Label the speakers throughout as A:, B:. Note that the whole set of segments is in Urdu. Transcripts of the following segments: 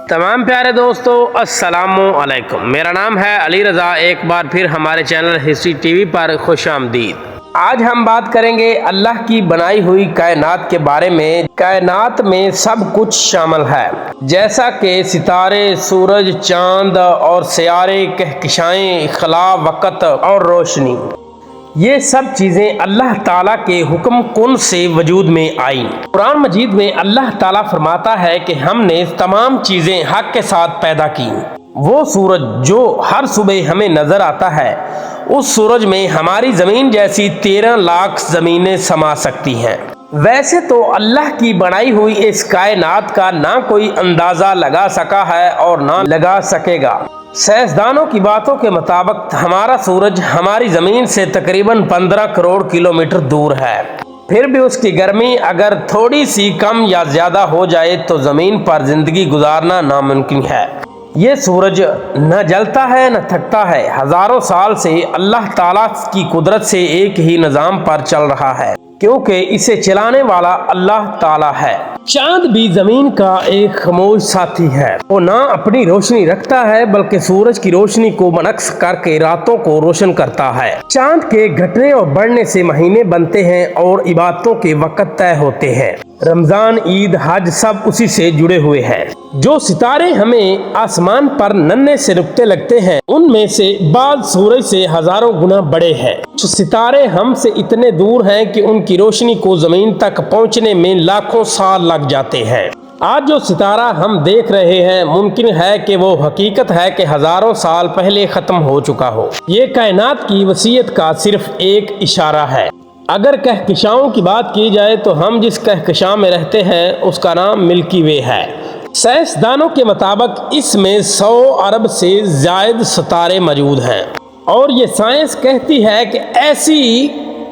A: تمام پیارے دوستو السلام علیکم، میرا نام ہے علی رضا۔ ایک بار پھر ہمارے چینل ہسٹری ٹی وی پر خوش آمدید۔ آج ہم بات کریں گے اللہ کی بنائی ہوئی کائنات کے بارے میں۔ کائنات میں سب کچھ شامل ہے، جیسا کہ ستارے، سورج، چاند اور سیارے، کہکشائیں، خلا، وقت اور روشنی، یہ سب چیزیں اللہ تعالیٰ کے حکم کن سے وجود میں آئیں۔ قرآن مجید میں اللہ تعالیٰ فرماتا ہے کہ ہم نے تمام چیزیں حق کے ساتھ پیدا کی۔ وہ سورج جو ہر صبح ہمیں نظر آتا ہے، اس سورج میں ہماری زمین جیسی 13 لاکھ زمینیں سما سکتی ہیں۔ ویسے تو اللہ کی بنائی ہوئی اس کائنات کا نہ کوئی اندازہ لگا سکا ہے اور نہ لگا سکے گا۔ سائنسدانوں کی باتوں کے مطابق ہمارا سورج ہماری زمین سے تقریباً 15 کروڑ کلومیٹر دور ہے۔ پھر بھی اس کی گرمی اگر تھوڑی سی کم یا زیادہ ہو جائے تو زمین پر زندگی گزارنا ناممکن ہے۔ یہ سورج نہ جلتا ہے نہ تھکتا ہے، ہزاروں سال سے اللہ تعالیٰ کی قدرت سے ایک ہی نظام پر چل رہا ہے، کیونکہ اسے چلانے والا اللہ تعالیٰ ہے۔ چاند بھی زمین کا ایک خاموش ساتھی ہے۔ وہ نہ اپنی روشنی رکھتا ہے بلکہ سورج کی روشنی کو منعکس کر کے راتوں کو روشن کرتا ہے۔ چاند کے گھٹنے اور بڑھنے سے مہینے بنتے ہیں اور عبادتوں کے وقت طے ہوتے ہیں۔ رمضان، عید، حج سب اسی سے جڑے ہوئے ہیں۔ جو ستارے ہمیں آسمان پر ننھے سے نقطے لگتے ہیں، ان میں سے بعض سورج سے ہزاروں گنا بڑے ہیں۔ جو ستارے ہم سے اتنے دور ہیں کہ ان کی روشنی کو زمین تک پہنچنے میں لاکھوں سال لگ جاتے ہیں۔ آج جو ستارہ ہم دیکھ رہے ہیں، ممکن ہے کہ وہ حقیقت ہے کہ ہزاروں سال پہلے ختم ہو چکا ہو۔ یہ کائنات کی وسعت کا صرف ایک اشارہ ہے۔ اگر کہکشاؤں کی بات کی جائے تو ہم جس کہکشاں میں رہتے ہیں اس کا نام ملکی وے ہے۔ سائنسدانوں کے مطابق اس میں 100 ارب سے زائد ستارے موجود ہیں، اور یہ سائنس کہتی ہے کہ ایسی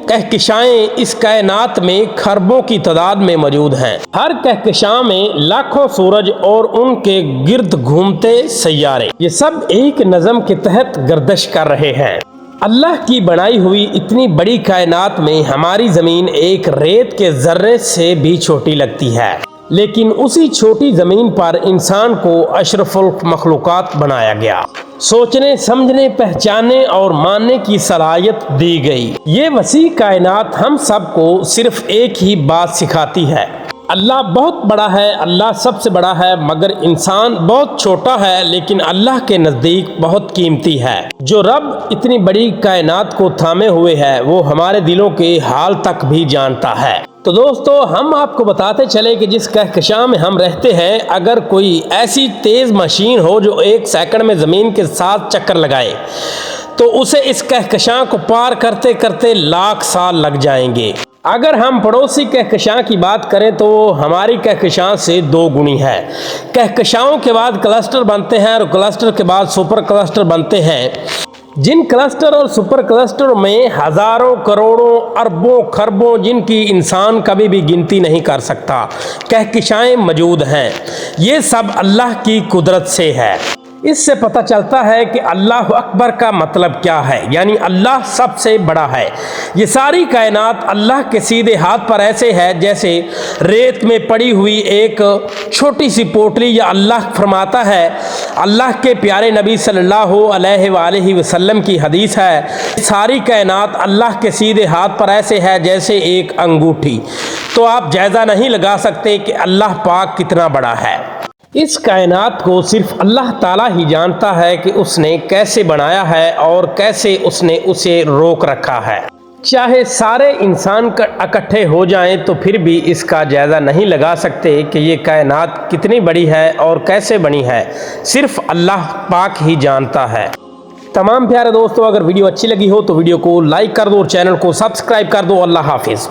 A: کہکشائیں اس کائنات میں کھربوں کی تعداد میں موجود ہیں۔ ہر کہکشاں میں لاکھوں سورج اور ان کے گرد گھومتے سیارے، یہ سب ایک نظم کے تحت گردش کر رہے ہیں۔ اللہ کی بنائی ہوئی اتنی بڑی کائنات میں ہماری زمین ایک ریت کے ذرے سے بھی چھوٹی لگتی ہے، لیکن اسی چھوٹی زمین پر انسان کو اشرف المخلوقات بنایا گیا۔ سوچنے، سمجھنے، پہچاننے اور ماننے کی صلاحیت دی گئی۔ یہ وسیع کائنات ہم سب کو صرف ایک ہی بات سکھاتی ہے: اللہ بہت بڑا ہے، اللہ سب سے بڑا ہے، مگر انسان بہت چھوٹا ہے لیکن اللہ کے نزدیک بہت قیمتی ہے۔ جو رب اتنی بڑی کائنات کو تھامے ہوئے ہے، وہ ہمارے دلوں کے حال تک بھی جانتا ہے۔ تو دوستو، ہم آپ کو بتاتے چلے کہ جس کہکشاں میں ہم رہتے ہیں، اگر کوئی ایسی تیز مشین ہو جو 1 سیکنڈ میں زمین کے ساتھ چکر لگائے تو اسے اس کہکشاں کو پار کرتے کرتے لاکھ سال لگ جائیں گے۔ اگر ہم پڑوسی کہکشاں کی بات کریں تو وہ ہماری کہکشاں سے 2 گنی ہے۔ کہکشاؤں کے بعد کلسٹر بنتے ہیں اور کلسٹر کے بعد سپر کلسٹر بنتے ہیں۔ جن کلسٹر اور سپر کلسٹر میں ہزاروں، کروڑوں، اربوں، خربوں، جن کی انسان کبھی بھی گنتی نہیں کر سکتا، کہکشائیں موجود ہیں۔ یہ سب اللہ کی قدرت سے ہے۔ اس سے پتہ چلتا ہے کہ اللہ اکبر کا مطلب کیا ہے، یعنی اللہ سب سے بڑا ہے۔ یہ ساری کائنات اللہ کے سیدھے ہاتھ پر ایسے ہے جیسے ریت میں پڑی ہوئی ایک چھوٹی سی پوٹلی، یا اللہ فرماتا ہے، اللہ کے پیارے نبی صلی اللہ علیہ وآلہ وسلم کی حدیث ہے، ساری کائنات اللہ کے سیدھے ہاتھ پر ایسے ہے جیسے ایک انگوٹھی۔ تو آپ جائزہ نہیں لگا سکتے کہ اللہ پاک کتنا بڑا ہے۔ اس کائنات کو صرف اللہ تعالیٰ ہی جانتا ہے کہ اس نے کیسے بنایا ہے اور کیسے اس نے اسے روک رکھا ہے۔ چاہے سارے انسان اکٹھے ہو جائیں تو پھر بھی اس کا جائزہ نہیں لگا سکتے کہ یہ کائنات کتنی بڑی ہے اور کیسے بنی ہے، صرف اللہ پاک ہی جانتا ہے۔ تمام پیارے دوستوں، اگر ویڈیو اچھی لگی ہو تو ویڈیو کو لائک کر دو اور چینل کو سبسکرائب کر دو۔ اللہ حافظ۔